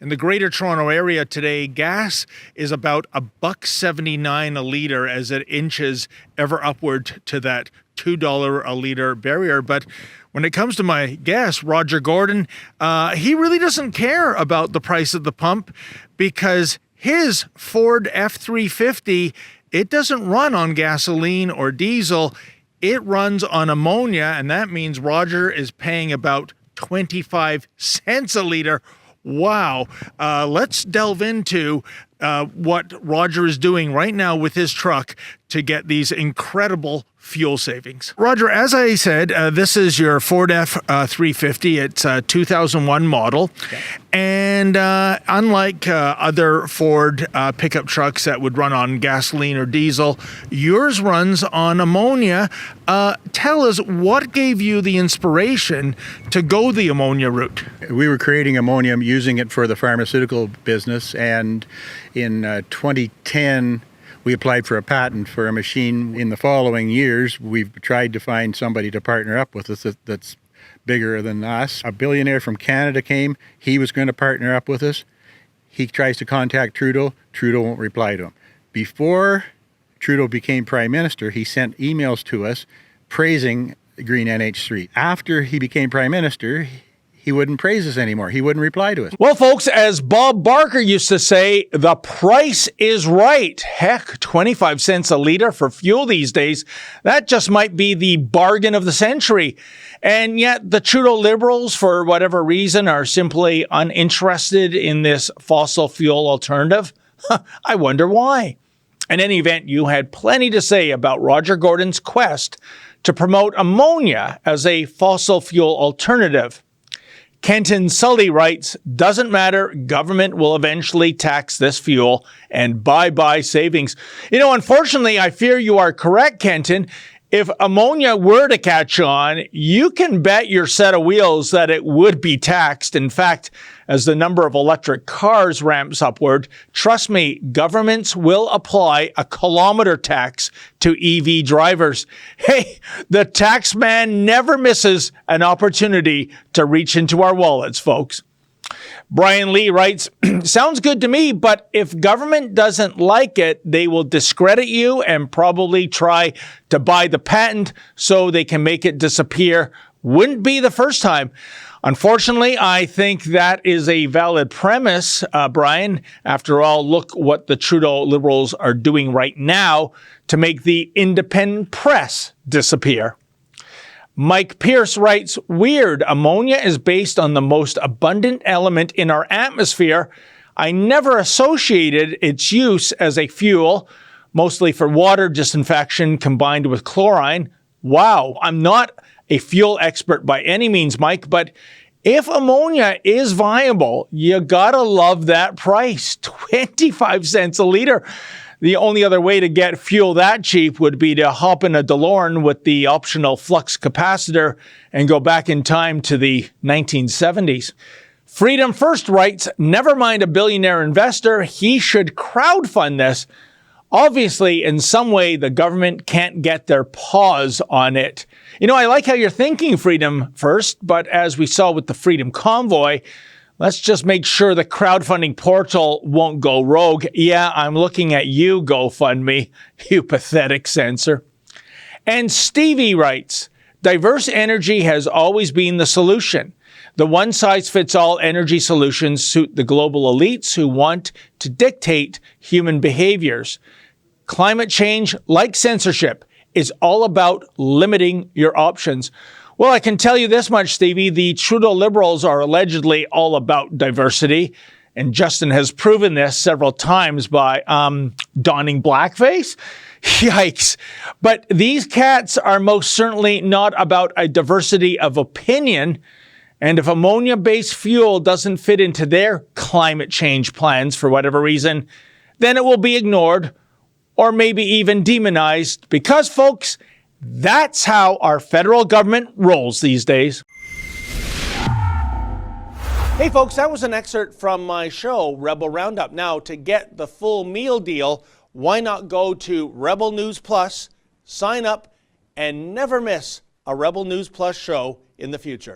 In the Greater Toronto Area today, gas is about $1.79 a litre as it inches ever upward to that $2 a litre barrier. But when it comes to my guest, Roger Gordon, he really doesn't care about the price at the pump because his Ford F-350, it doesn't run on gasoline or diesel. It runs on ammonia, and that means Roger is paying about 25 cents a litre. Wow. Let's delve into what Roger is doing right now with his truck to get these incredible fuel savings. Roger, as I said, this is your Ford F-350. It's a 2001 model. Okay. And unlike other Ford pickup trucks that would run on gasoline or diesel, yours runs on ammonia. Tell us, what gave you the inspiration to go the ammonia route? We were creating ammonia, using it for the pharmaceutical business, and in 2010, we applied for a patent for a machine. In the following years, we've tried to find somebody to partner up with us that's bigger than us. A billionaire from Canada came. He was going to partner up with us. He tries to contact Trudeau. Trudeau won't reply to him. Before Trudeau became Prime Minister, he sent emails to us praising Green NH3. After he became Prime Minister, he wouldn't praise us anymore. He wouldn't reply to us. Well, folks, as Bob Barker used to say, the price is right. Heck, 25 cents a litre for fuel these days. That just might be the bargain of the century. And yet the Trudeau Liberals, for whatever reason, are simply uninterested in this fossil fuel alternative. I wonder why. In any event, you had plenty to say about Roger Gordon's quest to promote ammonia as a fossil fuel alternative. Kenton Sully writes, doesn't matter, government will eventually tax this fuel, and bye-bye savings. You know, unfortunately, I fear you are correct, Kenton. If ammonia were to catch on, you can bet your set of wheels that it would be taxed. In fact, as the number of electric cars ramps upward, trust me, governments will apply a kilometer tax to EV drivers. Hey, the tax man never misses an opportunity to reach into our wallets, folks. Brian Lee writes, sounds good to me, but if government doesn't like it, they will discredit you and probably try to buy the patent so they can make it disappear. Wouldn't be the first time. Unfortunately, I think that is a valid premise, Brian. After all, look what the Trudeau Liberals are doing right now to make the independent press disappear. Mike Pierce writes, weird, ammonia is based on the most abundant element in our atmosphere. I never associated its use as a fuel, mostly for water disinfection combined with chlorine. Wow, I'm not a fuel expert by any means, Mike, but if ammonia is viable, you gotta love that price, 25 cents a litre. The only other way to get fuel that cheap would be to hop in a DeLorean with the optional flux capacitor and go back in time to the 1970s. Freedom First writes, never mind a billionaire investor, he should crowdfund this. Obviously, in some way, the government can't get their paws on it. You know, I like how you're thinking, Freedom First, but as we saw with the Freedom Convoy, let's just make sure the crowdfunding portal won't go rogue. Yeah, I'm looking at you, GoFundMe, you pathetic censor. And Stevie writes, diverse energy has always been the solution. The one-size-fits-all energy solutions suit the global elites who want to dictate human behaviors. Climate change, like censorship, is all about limiting your options. Well, I can tell you this much, Stevie. The Trudeau Liberals are allegedly all about diversity, and Justin has proven this several times by donning blackface. Yikes. But these cats are most certainly not about a diversity of opinion, and if ammonia-based fuel doesn't fit into their climate change plans for whatever reason, then it will be ignored or maybe even demonized because, folks, that's how our federal government rolls these days. Hey folks, that was an excerpt from my show, Rebel Roundup. Now, to get the full meal deal, why not go to Rebel News Plus, sign up, and never miss a Rebel News Plus show in the future.